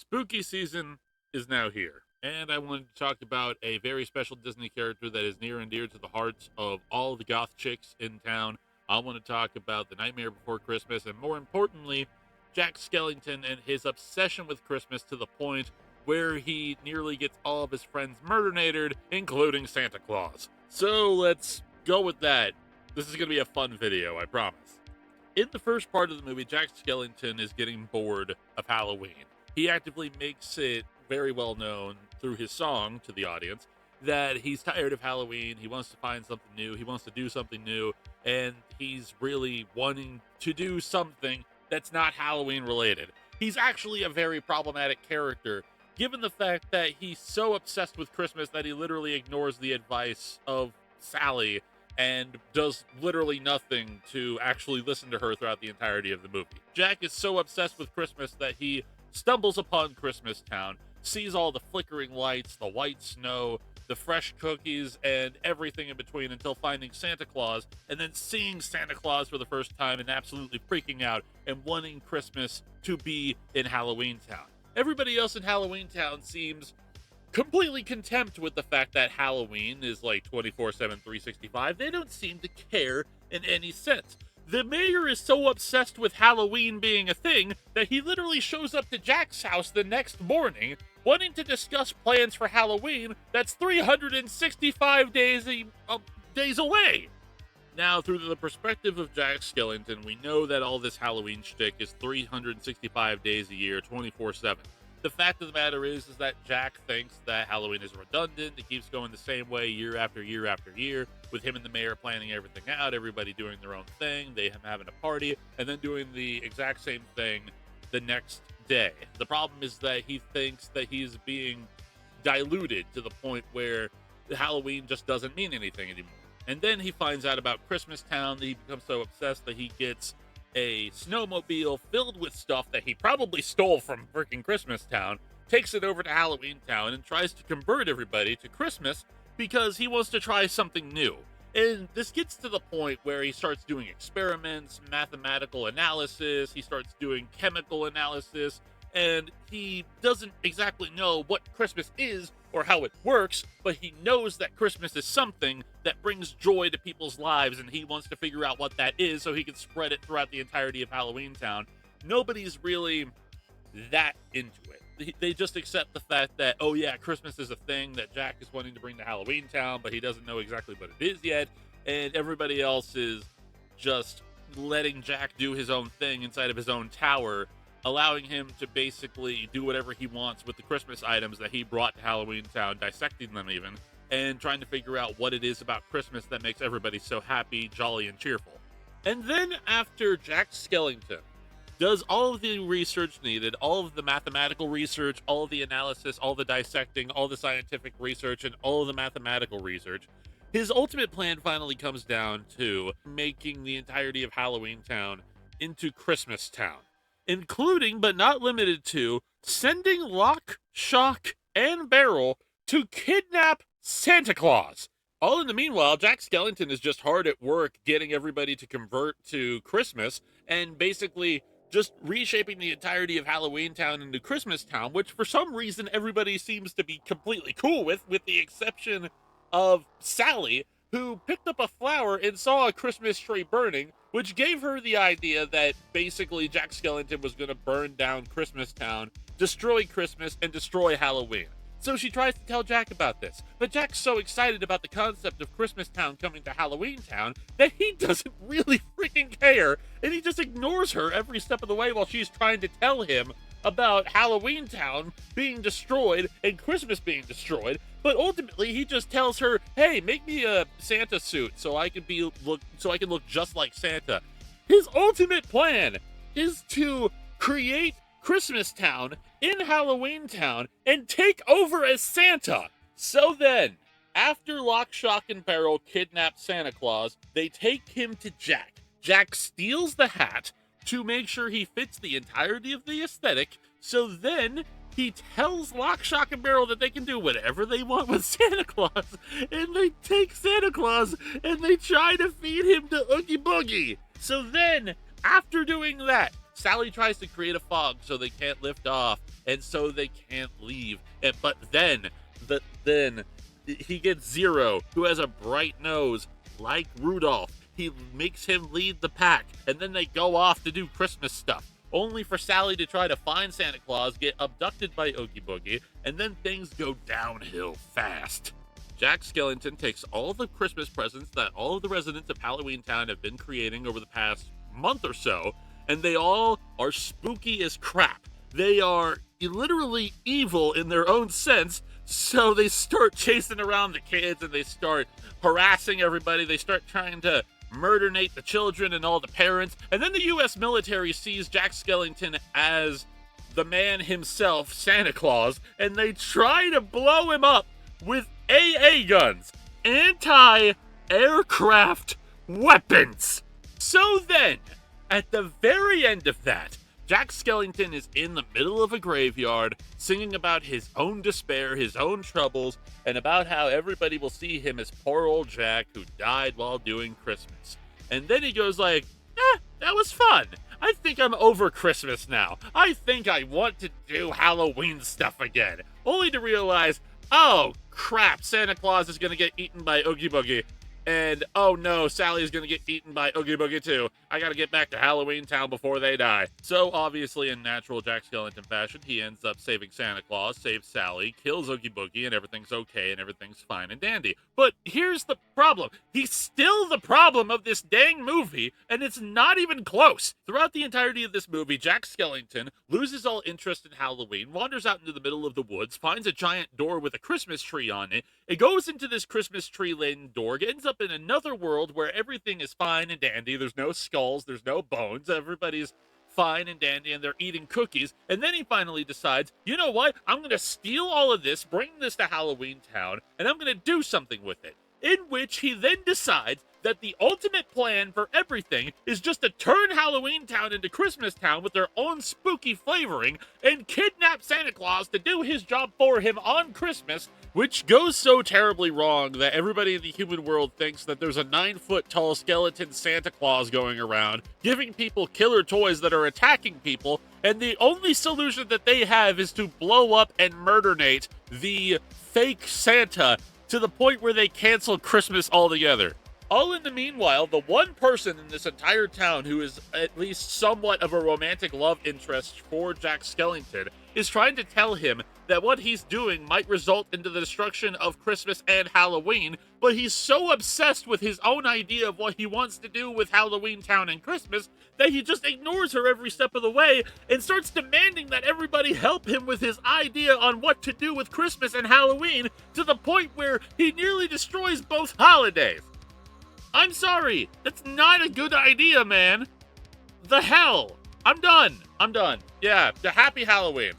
Spooky season is now here, and I wanted to talk about a very special Disney character that is near and dear to the hearts of all the goth chicks in town. I want to talk about The Nightmare Before Christmas, and more importantly, Jack Skellington and his obsession with Christmas to the point where he nearly gets all of his friends murderated, including Santa Claus. So let's go with that. This is going to be a fun video, I promise. In the first part of the movie, Jack Skellington is getting bored of Halloween. He actively makes it very well known through his song to the audience that he's tired of Halloween. He wants to find something new. He wants to do something new. And he's really wanting to do something that's not Halloween related. He's actually a very problematic character, given the fact that he's so obsessed with Christmas that he literally ignores the advice of Sally and does literally nothing to actually listen to her throughout the entirety of the movie. Jack is so obsessed with Christmas that he stumbles upon Christmas Town, sees all the flickering lights, the white snow, the fresh cookies, and everything in between until finding Santa Claus, and then seeing Santa Claus for the first time and absolutely freaking out and wanting Christmas to be in Halloween Town. Everybody else in Halloween Town seems completely contempt with the fact that Halloween is like 24/7, 365. They don't seem to care in any sense. The mayor is so obsessed with Halloween being a thing that he literally shows up to Jack's house the next morning wanting to discuss plans for Halloween that's 365 days away. Now, through the perspective of Jack Skellington, we know that all this Halloween shtick is 365 days a year, 24/7. The fact of the matter is that Jack thinks that Halloween is redundant. It keeps going the same way year after year after year, with him and the mayor planning everything out, everybody doing their own thing, they having a party, and then doing the exact same thing the next day. The problem is that he thinks that he's being diluted to the point where Halloween just doesn't mean anything anymore. And then he finds out about Christmas Town, that he becomes so obsessed that he gets a snowmobile filled with stuff that he probably stole from freaking Christmas Town, takes it over to Halloween Town, and tries to convert everybody to Christmas because he wants to try something new. And this gets to the point where he starts doing experiments, mathematical analysis, he starts doing chemical analysis, and he doesn't exactly know what Christmas is or how it works, but he knows that Christmas is something that brings joy to people's lives, and he wants to figure out what that is so he can spread it throughout the entirety of Halloween Town. Nobody's really that into it. They just accept the fact that, oh yeah, Christmas is a thing that Jack is wanting to bring to Halloween Town, but he doesn't know exactly what it is yet, and everybody else is just letting Jack do his own thing inside of his own tower, allowing him to basically do whatever he wants with the Christmas items that he brought to Halloween Town, dissecting them even, and trying to figure out what it is about Christmas that makes everybody so happy, jolly, and cheerful. And then after Jack Skellington does all of the research needed, all of the mathematical research, all of the analysis, all the dissecting, all the scientific research, and all of the mathematical research, his ultimate plan finally comes down to making the entirety of Halloween Town into Christmas Town, including, but not limited to, sending Lock, Shock, and Barrel to kidnap Santa Claus. All in the meanwhile, Jack Skellington is just hard at work getting everybody to convert to Christmas and basically just reshaping the entirety of Halloween Town into Christmas Town, which for some reason everybody seems to be completely cool with the exception of Sally, who picked up a flower and saw a Christmas tree burning, which gave her the idea that basically Jack Skellington was going to burn down Christmas Town, destroy Christmas, and destroy Halloween. So she tries to tell Jack about this, but Jack's so excited about the concept of Christmas Town coming to Halloween Town that he doesn't really freaking care, and he just ignores her every step of the way while she's trying to tell him about Halloween Town being destroyed and Christmas being destroyed. But ultimately, he just tells her, "Hey, make me a Santa suit so I can look just like Santa." His ultimate plan is to create Christmas Town in Halloween Town and take over as Santa. So then, after Lock, Shock, and Barrel kidnap Santa Claus, they take him to Jack. Jack steals the hat to make sure he fits the entirety of the aesthetic, so then he tells Lock, Shock, and Barrel that they can do whatever they want with Santa Claus, and they take Santa Claus and they try to feed him to Oogie Boogie. So then, after doing that, Sally tries to create a fog so they can't lift off, and so they can't leave. But then he gets Zero, who has a bright nose like Rudolph. He makes him lead the pack, and then they go off to do Christmas stuff, only for Sally to try to find Santa Claus, get abducted by Oogie Boogie, and then things go downhill fast. Jack Skellington takes all the Christmas presents that all of the residents of Halloween Town have been creating over the past month or so, and they all are spooky as crap. They are literally evil in their own sense, so they start chasing around the kids and they start harassing everybody. They start trying to murdernate the children and all the parents. And then the U.S. military sees Jack Skellington as the man himself, Santa Claus, and they try to blow him up with AA guns, anti-aircraft weapons. So then, at the very end of that, Jack Skellington is in the middle of a graveyard singing about his own despair, his own troubles, and about how everybody will see him as poor old Jack who died while doing Christmas. And then he goes like, that was fun. I think I'm over Christmas now. I think I want to do Halloween stuff again. Only to realize, oh crap, Santa Claus is going to get eaten by Oogie Boogie. And oh no, Sally's gonna get eaten by Oogie Boogie too. I gotta get back to Halloween Town before they die. So obviously, in natural Jack Skellington fashion, he ends up saving Santa Claus, saves Sally, kills Oogie Boogie, and everything's okay and everything's fine and dandy. But here's the problem. He's still the problem of this dang movie, and it's not even close. Throughout the entirety of this movie, Jack Skellington loses all interest in Halloween, wanders out into the middle of the woods, finds a giant door with a Christmas tree on it. It goes into this Christmas tree-laden door, ends up in another world where everything is fine and dandy. There's no skulls, there's no bones, everybody's fine and dandy, and they're eating cookies. And then he finally decides, you know what? I'm going to steal all of this, bring this to Halloween Town, and I'm going to do something with it. In which he then decides that the ultimate plan for everything is just to turn Halloween Town into Christmas Town with their own spooky flavoring and kidnap Santa Claus to do his job for him on Christmas, which goes so terribly wrong that everybody in the human world thinks that there's a 9-foot-tall skeleton Santa Claus going around, giving people killer toys that are attacking people, and the only solution that they have is to blow up and murdernate the fake Santa to the point where they cancel Christmas altogether. All in the meanwhile, the one person in this entire town who is at least somewhat of a romantic love interest for Jack Skellington is trying to tell him that what he's doing might result into the destruction of Christmas and Halloween, but he's so obsessed with his own idea of what he wants to do with Halloween Town and Christmas that he just ignores her every step of the way and starts demanding that everybody help him with his idea on what to do with Christmas and Halloween, to the point where he nearly destroys both holidays. I'm sorry, that's not a good idea, man. The hell? I'm done. Yeah, happy Halloween.